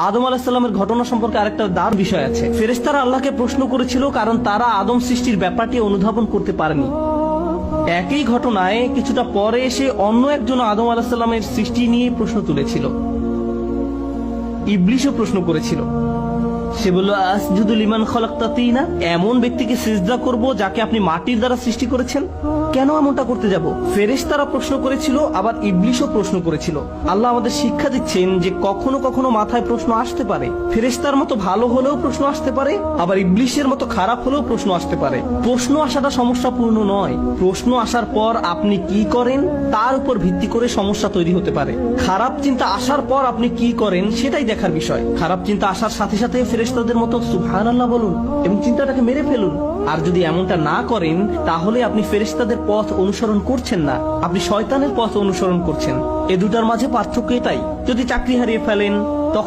আদম আলাইহিস সালামের ঘটনা সম্পর্কে আরেকটা দারুণ বিষয় আছে। ফেরেশতারা আল্লাহকে প্রশ্ন করেছিল কারণ তারা আদম সৃষ্টির ব্যাপারটি অনুধাবন করতে পারেনি। একই ঘটনায় কিছুটা পরে এসে অন্য একজন আদম আলাইহিস সালামের সৃষ্টি নিয়ে প্রশ্ন তুলেছিল। ইবলিসও প্রশ্ন করেছিল। সে বলল, আসজুদু লিমান খালাকতা তিনা, এমন ব্যক্তিকে সিজদা করব যাকে আপনি মাটির দ্বারা সৃষ্টি করেছেন? কেন এমনটা করতে যাব? ফেরেশতারা প্রশ্ন করেছিল, আবার ইবলিসও প্রশ্ন করেছিল। আল্লাহ আমাদের শিক্ষা দিচ্ছেন যে কখনো কখনো মাথায় প্রশ্ন আসতে পারে। ফেরেশতার মতো ভালো হলেও প্রশ্ন আসতে পারে, আবার ইবলিসের মতো খারাপ হলেও প্রশ্ন আসতে পারে। প্রশ্ন আসাটা সমস্যাপূর্ণ নয়, প্রশ্ন আসার পর আপনি কি করেন তার উপর ভিত্তি করে সমস্যা তৈরি হতে পারে। খারাপ চিন্তা আসার পর আপনি কি করেন সেটাই দেখার বিষয়। খারাপ চিন্তা আসার সাথে সাথে ফেরেশতাদের মতো সুবহানাল্লাহ বলুন এবং চিন্তাটাকে মেরে ফেলুন। আর যদি এমনটা না করেন তাহলে আপনি ফেরেশতাদের পথ অনুসরণ করছেন না, আপনি শয়তানের পথ অনুসরণ করছেন। এ দুটার মাঝে পার্থক্য এটাই। যদি চাকরি হারিয়ে ফেলেন,